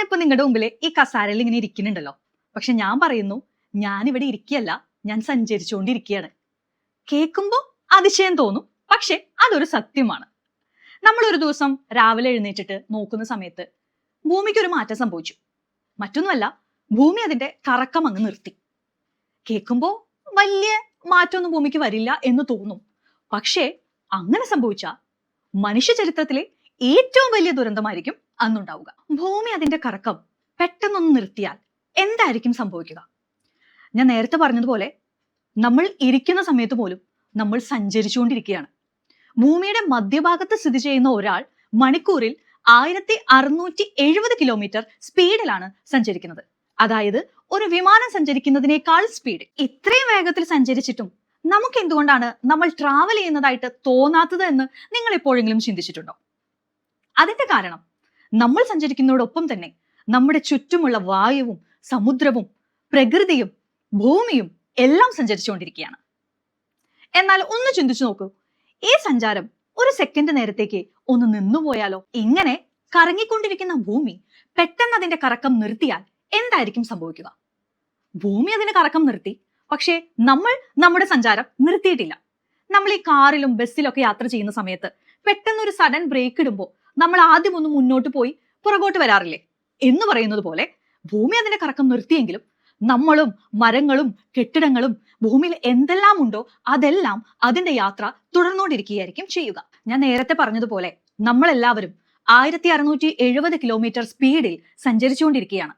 ഞാനിപ്പോ നിങ്ങളുടെ മുമ്പില് ഈ കസാരയിൽ ഇങ്ങനെ ഇരിക്കുന്നുണ്ടല്ലോ. പക്ഷെ ഞാൻ പറയുന്നു, ഞാനിവിടെ ഇരിക്കുകയല്ല, ഞാൻ സഞ്ചരിച്ചുകൊണ്ടിരിക്കുകയാണ്. കേൾക്കുമ്പോൾ അതിശയം തോന്നും, പക്ഷെ അതൊരു സത്യമാണ്. നമ്മൾ ഒരു ദിവസം രാവിലെ എഴുന്നേറ്റിട്ട് നോക്കുന്ന സമയത്ത് ഭൂമിക്ക് ഒരു മാറ്റം സംഭവിച്ചു. മറ്റൊന്നുമല്ല, ഭൂമി അതിന്റെ കറക്കം അങ്ങ് നിർത്തി. കേൾക്കുമ്പോൾ വലിയ മാറ്റമൊന്നും ഭൂമിക്ക് വരില്ല എന്ന് തോന്നും. പക്ഷേ അങ്ങനെ സംഭവിച്ച മനുഷ്യ ചരിത്രത്തിലെ ഏറ്റവും വലിയ ദുരന്തമായിരിക്കും അന്നുണ്ടാവുക. ഭൂമി അതിന്റെ കറക്കം പെട്ടെന്നൊന്ന് നിർത്തിയാൽ എന്തായിരിക്കും സംഭവിക്കുക? ഞാൻ നേരത്തെ പറഞ്ഞതുപോലെ നമ്മൾ ഇരിക്കുന്ന സമയത്ത് പോലും നമ്മൾ സഞ്ചരിച്ചുകൊണ്ടിരിക്കുകയാണ്. ഭൂമിയുടെ മധ്യഭാഗത്ത് സ്ഥിതി ചെയ്യുന്ന ഒരാൾ മണിക്കൂറിൽ 1670 കിലോമീറ്റർ സ്പീഡിലാണ് സഞ്ചരിക്കുന്നത്. അതായത് ഒരു വിമാനം സഞ്ചരിക്കുന്നതിനേക്കാൾ സ്പീഡ്. ഇത്രയും വേഗത്തിൽ സഞ്ചരിച്ചിട്ടും നമുക്ക് എന്തുകൊണ്ടാണ് നമ്മൾ ട്രാവൽ ചെയ്യുന്നതായിട്ട് തോന്നാത്തത് എന്ന് നിങ്ങൾ എപ്പോഴെങ്കിലും ചിന്തിച്ചിട്ടുണ്ടോ? അതിന്റെ കാരണം നമ്മൾ സഞ്ചരിക്കുന്നതോടൊപ്പം തന്നെ നമ്മുടെ ചുറ്റുമുള്ള വായുവും സമുദ്രവും പ്രകൃതിയും ഭൂമിയും എല്ലാം സഞ്ചരിച്ചുകൊണ്ടിരിക്കുകയാണ്. എന്നാൽ ഒന്ന് ചിന്തിച്ചു നോക്കൂ, ഈ സഞ്ചാരം ഒരു സെക്കൻഡ് നേരത്തേക്ക് ഒന്ന് നിന്നുപോയാലോ? ഇങ്ങനെ കറങ്ങിക്കൊണ്ടിരിക്കുന്ന ഭൂമി പെട്ടെന്ന് അതിന്റെ കറക്കം നിർത്തിയാൽ എന്തായിരിക്കും സംഭവിക്കുക? ഭൂമി അതിന്റെ കറക്കം നിർത്തി, പക്ഷേ നമ്മൾ നമ്മുടെ സഞ്ചാരം നിർത്തിയിട്ടില്ല. നമ്മൾ ഈ കാറിലും ബസ്സിലൊക്കെ യാത്ര ചെയ്യുന്ന സമയത്ത് പെട്ടെന്ന് ഒരു സഡൻ ബ്രേക്ക് ഇടുമ്പോൾ നമ്മൾ ആദ്യം ഒന്ന് മുന്നോട്ട് പോയി പുറകോട്ട് വരാറില്ലേ? എന്ന് പറയുന്നത് പോലെ ഭൂമി അതിന്റെ കറക്കം നിർത്തിയെങ്കിലും നമ്മളും മരങ്ങളും കെട്ടിടങ്ങളും ഭൂമിയിൽ എന്തെല്ലാം ഉണ്ടോ അതെല്ലാം അതിന്റെ യാത്ര തുടർന്നുകൊണ്ടിരിക്കുകയായിരിക്കും ചെയ്യുക. ഞാൻ നേരത്തെ പറഞ്ഞതുപോലെ നമ്മളെല്ലാവരും 1670 കിലോമീറ്റർ സ്പീഡിൽ സഞ്ചരിച്ചുകൊണ്ടിരിക്കുകയാണ്.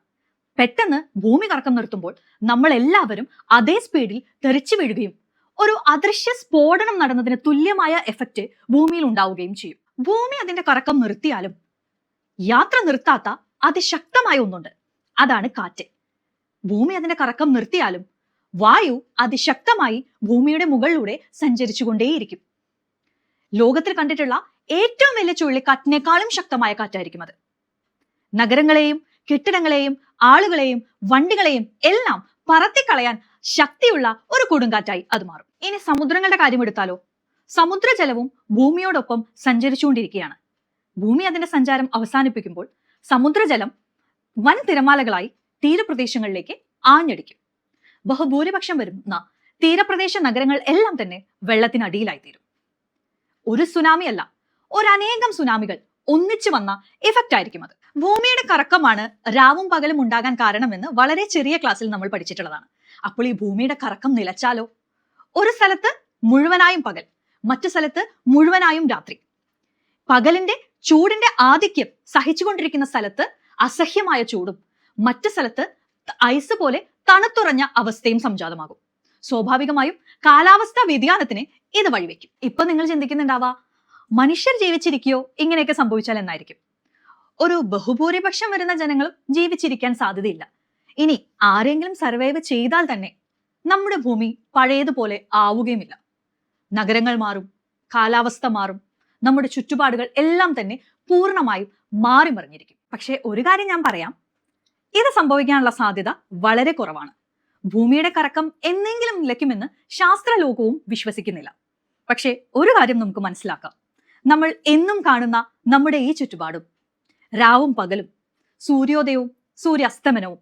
പെട്ടെന്ന് ഭൂമി കറക്കം നിർത്തുമ്പോൾ നമ്മൾ എല്ലാവരും അതേ സ്പീഡിൽ തെറിച്ചു വീഴുകയും ഒരു അദൃശ്യ സ്ഫോടനം നടന്നതിന് തുല്യമായ എഫക്റ്റ് ഭൂമിയിൽ ഉണ്ടാവുകയും ചെയ്യും. ഭൂമി അതിന്റെ കറക്കം നിർത്തിയാലും യാത്ര നിർത്താത്ത അതിശക്തമായ ഒന്നുണ്ട്, അതാണ് കാറ്റ്. ഭൂമി അതിന്റെ കറക്കം നിർത്തിയാലും വായു അതിശക്തമായി ഭൂമിയുടെ മുകളിലൂടെ സഞ്ചരിച്ചുകൊണ്ടേയിരിക്കും. ലോകത്തിൽ കണ്ടിട്ടുള്ള ഏറ്റവും വലിയ ചുഴലിക്കാറ്റിനേക്കാളും ശക്തമായ കാറ്റായിരിക്കും അത്. നഗരങ്ങളെയും കെട്ടിടങ്ങളെയും ആളുകളെയും വണ്ടികളെയും എല്ലാം പറത്തിക്കളയാൻ ശക്തിയുള്ള ഒരു കൊടുങ്കാറ്റായി അത് മാറും. ഇനി സമുദ്രങ്ങളുടെ കാര്യം എടുത്താലോ? സമുദ്രജലവും ഭൂമിയോടൊപ്പം സഞ്ചരിച്ചുകൊണ്ടിരിക്കുകയാണ്. ഭൂമി അതിന്റെ സഞ്ചാരം അവസാനിപ്പിക്കുമ്പോൾ സമുദ്രജലം വൻ തിരമാലകളായി തീരപ്രദേശങ്ങളിലേക്ക് ആഞ്ഞടിക്കും. ബഹുഭൂരിപക്ഷം വരുന്ന തീരപ്രദേശ നഗരങ്ങൾ എല്ലാം തന്നെ വെള്ളത്തിനടിയിലായിത്തീരും. ഒരു സുനാമി അല്ല, ഒരനേകം സുനാമികൾ ഒന്നിച്ചു വന്ന എഫക്റ്റ് ആയിരിക്കും അത്. ഭൂമിയുടെ കറക്കമാണ് രാവും പകലും ഉണ്ടാകാൻ കാരണമെന്ന് വളരെ ചെറിയ ക്ലാസ്സിൽ നമ്മൾ പഠിച്ചിട്ടുള്ളതാണ്. അപ്പോൾ ഈ ഭൂമിയുടെ കറക്കം നിലച്ചാലോ? ഒരു സ്ഥലത്ത് മുഴുവനായും പകൽ, മറ്റു സ്ഥലത്ത് മുഴുവനായും രാത്രി. പകലിന്റെ ചൂടിന്റെ ആധിക്യം സഹിച്ചുകൊണ്ടിരിക്കുന്ന സ്ഥലത്ത് അസഹ്യമായ ചൂടും മറ്റു സ്ഥലത്ത് ഐസ് പോലെ തണുത്തുറഞ്ഞ അവസ്ഥയും സംജാതമാകും. സ്വാഭാവികമായും കാലാവസ്ഥാ വ്യതിയാനത്തിന് ഇത് വഴിവെക്കും. ഇപ്പൊ നിങ്ങൾ ചിന്തിക്കുന്നുണ്ടാവാ, മനുഷ്യർ ജീവിച്ചിരിക്കുകയോ ഇങ്ങനെയൊക്കെ സംഭവിച്ചാൽ എന്നായിരിക്കും. ഒരു ബഹുഭൂരിപക്ഷം വരുന്ന ജനങ്ങളും ജീവിച്ചിരിക്കാൻ സാധ്യതയില്ല. ഇനി ആരെങ്കിലും സർവൈവ് ചെയ്താൽ തന്നെ നമ്മുടെ ഭൂമി പഴയതുപോലെ ആവുകയുമില്ല. നഗരങ്ങൾ മാറും, കാലാവസ്ഥ മാറും, നമ്മുടെ ചുറ്റുപാടുകൾ എല്ലാം തന്നെ പൂർണ്ണമായും മാറിമറിഞ്ഞിരിക്കും. പക്ഷെ ഒരു കാര്യം ഞാൻ പറയാം, ഇത് സംഭവിക്കാനുള്ള സാധ്യത വളരെ കുറവാണ്. ഭൂമിയുടെ കറക്കം എന്നെങ്കിലും നിലയ്ക്കുമെന്ന് ശാസ്ത്രലോകവും വിശ്വസിക്കുന്നില്ല. പക്ഷെ ഒരു കാര്യം നമുക്ക് മനസ്സിലാക്കാം, നമ്മൾ എന്നും കാണുന്ന നമ്മുടെ ഈ ചുറ്റുപാടും രാവും പകലും സൂര്യോദയവും സൂര്യാസ്തമനവും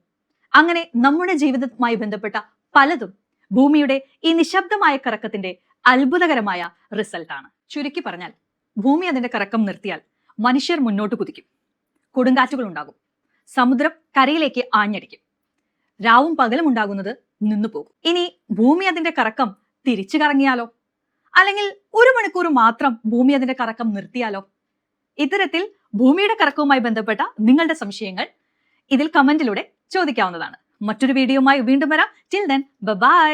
അങ്ങനെ നമ്മുടെ ജീവിതവുമായി ബന്ധപ്പെട്ട പലതും ഭൂമിയുടെ ഈ നിശബ്ദമായ കറക്കത്തിന്റെ അത്ഭുതകരമായ റിസൾട്ടാണ്. ചുരുക്കി പറഞ്ഞാൽ, ഭൂമി അതിന്റെ കറക്കം നിർത്തിയാൽ മനുഷ്യർ മുന്നോട്ട് കുതിക്കും, കൊടുങ്കാറ്റുകൾ ഉണ്ടാകും, സമുദ്രം കരയിലേക്ക് ആഞ്ഞടിക്കും, രാവും പകലും ഉണ്ടാകുന്നത് നിന്നു പോകും. ഇനി ഭൂമി അതിന്റെ കറക്കം തിരിച്ചു കറങ്ങിയാലോ? അല്ലെങ്കിൽ ഒരു മണിക്കൂർ മാത്രം ഭൂമി അതിന്റെ കറക്കം നിർത്തിയാലോ? ഇത്തരത്തിൽ ഭൂമിയുടെ കറക്കവുമായി ബന്ധപ്പെട്ട നിങ്ങളുടെ സംശയങ്ങൾ ഇതിൽ കമന്റിലൂടെ ചോദിക്കാവുന്നതാണ്. മറ്റൊരു വീഡിയോയുമായി വീണ്ടും വരാം. Till then bye.